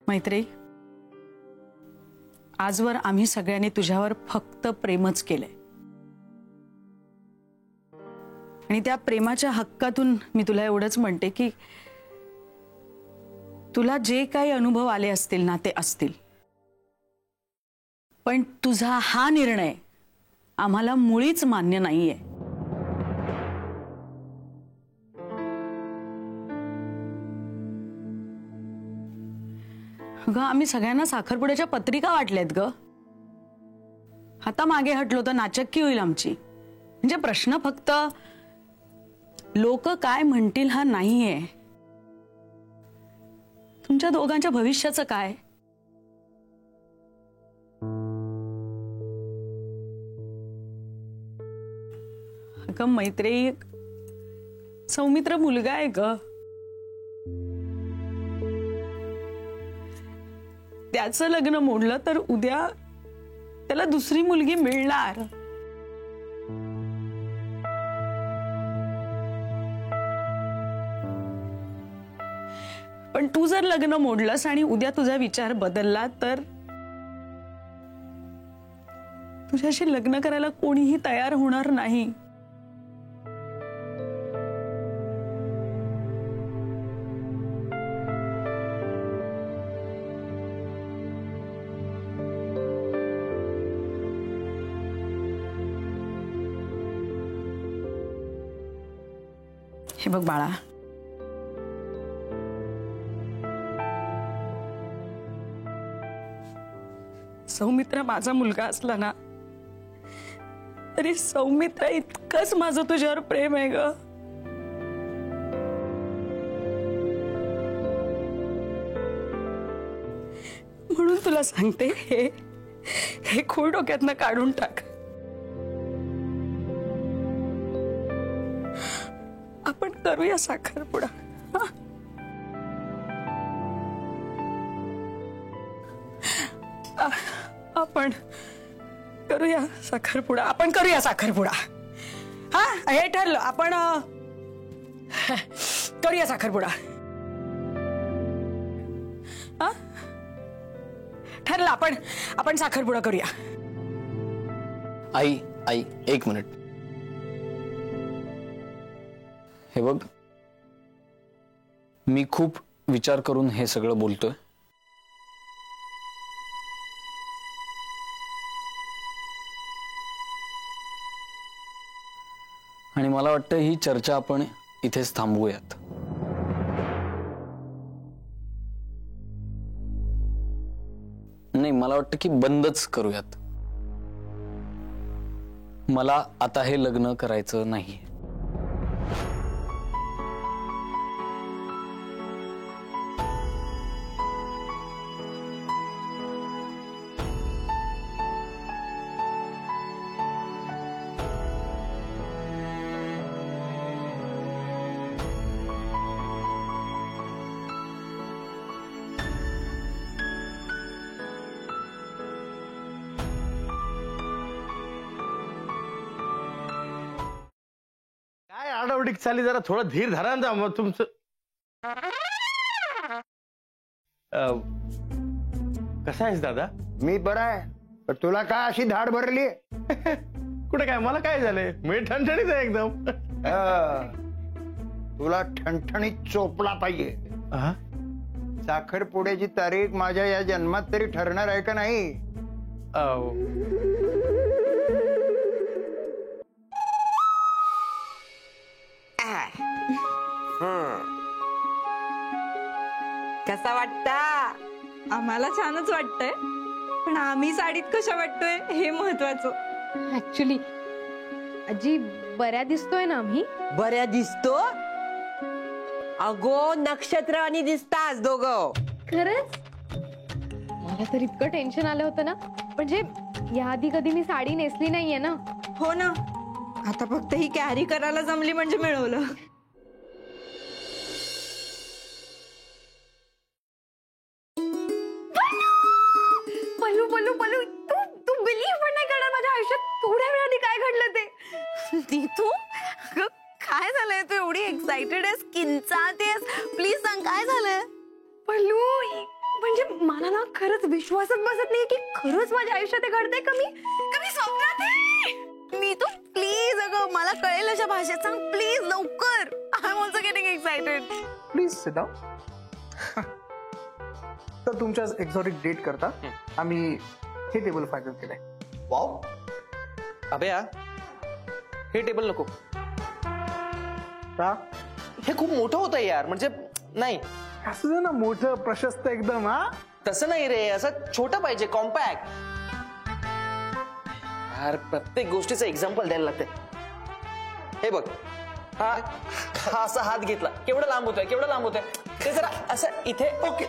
मैत्री, आजवर आम्ही सगळ्यांनी तुझ्यावर फक्त प्रेमच केलंय आणि त्या प्रेमाच्या हक्कातून मी तुला एवढंच म्हणते की तुला जे काही अनुभव आले असतील ना ते असतील, पण तुझा हा निर्णय आम्हाला मुळीच मान्य नाहीये। ग आम्ही सगळ्यांना साखरपुड्याच्या पत्रिका वाटल्यात ग। आता मागे हटलो तर नाचक्की होईल आमची। म्हणजे प्रश्न फक्त लोक काय म्हणतील हा नाहीये, तुमच्या दोघांच्या भविष्याचं काय? अगं मैत्री, सौमित्र मुलगा आहे ग, त्याचं लग्न मोडलं तर उद्या त्याला दुसरी मुलगी मिळणार। पण तू जर लग्न मोडलंस आणि उद्या तुझा विचार बदलला तर तुझ्याशी लग्न करायला कोणीही तयार होणार नाही। हे बघ बाळा, सौमित्र माझा मुलगा असला ना तरी सौमित्र इतकंच माझं तुझ्यावर प्रेम आहे ग। म्हणून तुला सांगते, हे खूळ डोक्यातनं काढून टाक। आपण करूया साखरपुडा। आपण करूया साखरपुडा, आपण करूया साखरपुडा। हा, हे ठरलं, आपण करूया साखरपुडा। हा, ठरलं, आपण साखरपुडा करूया। आई आई एक मिनिट, हे बघ, मी खूप विचार करून हे सगळं बोलतोय। आणि मला वाटतं ही चर्चा आपण इथेच थांबवूयात। नाही, मला वाटतं की बंदच करूयात। मला आता हे लग्न करायचं नाही। काय आडावडीक चाली, जरा थोडा धीर धरा ना मग तुमचं। कसा आहेस दादा? मी बरा आहे, पण तुला काय अशी धाड भरली? कुठे काय, मला काय झालंय? मी ठणठणीत आहे एकदम। तुला ठणठणीत चोपला पाहिजे। साखरपुड्याची तारीख माझ्या या जन्मात तरी ठरणार आहे का नाही? कसा वाटता? आम्हाला छानच वाटतंय, पण आम्ही साडीत कशा वाटतोय हे महत्वाचं। ऍक्च्युली आजी बऱ्या दिसतोय ना आम्ही? बऱ्या दिसतो अगो, नक्षत्रवाणी दिसतास दोघं। खरंच? मला तर इतकं टेन्शन आलं होतं ना, म्हणजे याआधी कधी मी साडी नेसली नाहीये ना। हो ना, आता फक्त ही कॅरी करायला जमली म्हणजे मिळवलं। पल्लू पल्लू पल्लू, तू बिलीव्ह पण नाही करणार, माझ्या आयुष्यात थोड्या वेळाने काय घडलं ते। नीतू, काय झालंय? तू एवढी एक्साइटेड आहेस, किंचाळतेस, प्लीज सांग काय झालंय? पल्लू, म्हणजे मला ना खरंच विश्वासच बसत नाही की खरंच माझ्या आयुष्यात हे घडतंय का मी स्वप्नात आहे. मी तो प्लीज अगं मला कळेल अशा भाषेत सांग प्लीज लवकर. I am also getting excited. Please sit down. तर तुमच्या एक्झॉटिक डेट करता आम्ही हे टेबल फायनल केलंय. वाव अभ्या हे टेबल नको. का हे खूप मोठं होतं यार. म्हणजे नाही असं दे ना मोठं प्रशस्त एकदम. हा तसं नाही रे. असं छोटं पाहिजे कॉम्पॅक्ट. यार प्रत्येक गोष्टीचं एक्झाम्पल द्यायला लागते. हे बघ हा असा हात घेतला केवढा लांब होतोय केवढा लांब होतोय. ते जरा असं इथे ओके